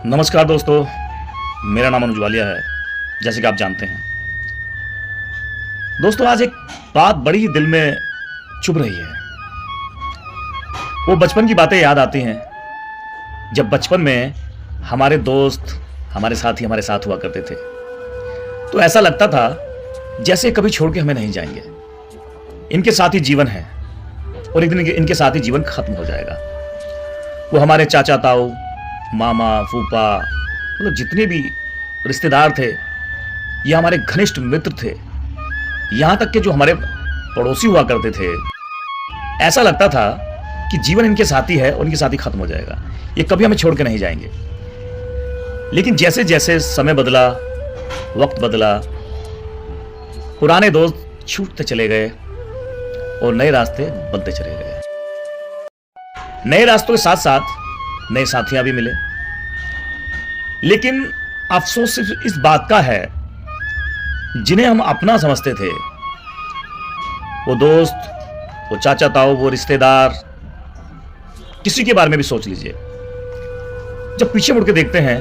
नमस्कार दोस्तों, मेरा नाम अनुज वालिया है, जैसे कि आप जानते हैं। दोस्तों, आज एक बात बड़ी ही दिल में चुभ रही है। वो बचपन की बातें याद आती हैं, जब बचपन में हमारे दोस्त, हमारे साथी हमारे साथ हुआ करते थे। तो ऐसा लगता था जैसे कभी छोड़ के हमें नहीं जाएंगे। इनके साथ ही जीवन है और एक दिन इनके साथ ही जीवन खत्म हो जाएगा। वो हमारे चाचा ताऊ, मामा, फूफा, मतलब जितने भी रिश्तेदार थे, ये हमारे घनिष्ठ मित्र थे। यहां तक कि जो हमारे पड़ोसी हुआ करते थे, ऐसा लगता था कि जीवन इनके साथ ही है और इनके साथ ही खत्म हो जाएगा, ये कभी हमें छोड़ के नहीं जाएंगे। लेकिन जैसे जैसे समय बदला, वक्त बदला, पुराने दोस्त छूटते चले गए और नए रास्ते बनते चले गए। नए रास्तों के साथ साथ नए साथियां भी मिले। लेकिन अफसोस सिर्फ इस बात का है, जिन्हें हम अपना समझते थे, वो दोस्त, वो चाचा ताऊ, वो रिश्तेदार, किसी के बारे में भी सोच लीजिए, जब पीछे मुड़ के देखते हैं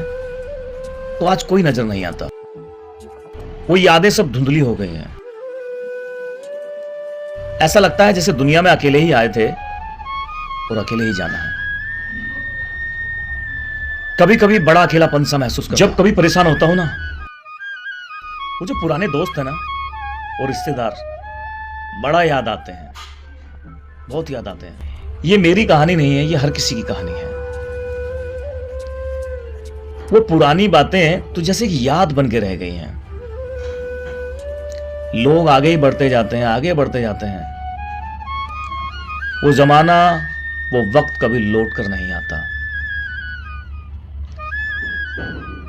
तो आज कोई नजर नहीं आता। वो यादें सब धुंधली हो गई हैं। ऐसा लगता है जैसे दुनिया में अकेले ही आए थे और अकेले ही जाना है। कभी कभी बड़ा अकेलापन सा महसूस करता हूं। जब कभी परेशान होता हूं ना, वो जो पुराने दोस्त है ना और रिश्तेदार बड़ा याद आते हैं, बहुत याद आते हैं। ये मेरी कहानी नहीं है, ये हर किसी की कहानी है। वो पुरानी बातें तो जैसे कि याद बन के रह गई हैं। लोग आगे ही बढ़ते जाते हैं, आगे बढ़ते जाते हैं। वो जमाना, वो वक्त कभी लौट कर नहीं आता।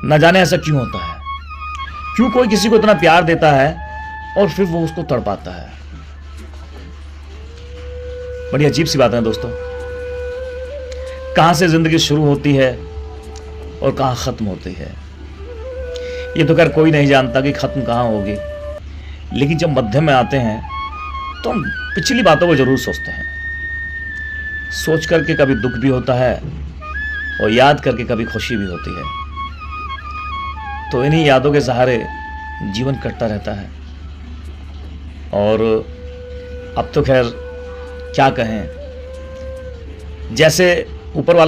न जाने ऐसा क्यों होता है, क्यों कोई किसी को इतना प्यार देता है और फिर वो उसको तड़पाता है। बड़ी अजीब सी बात है दोस्तों। कहां से जिंदगी शुरू होती है और कहां खत्म होती है, ये तो खैर कोई नहीं जानता कि खत्म कहां होगी। लेकिन जब मध्य में आते हैं तो हम पिछली बातों को जरूर सोचते हैं। सोच करके कभी दुख भी होता है और याद करके कभी खुशी भी होती है। तो इन्हीं यादों के सहारे जीवन कटता रहता है। और अब तो खैर क्या कहें, जैसे ऊपर वाला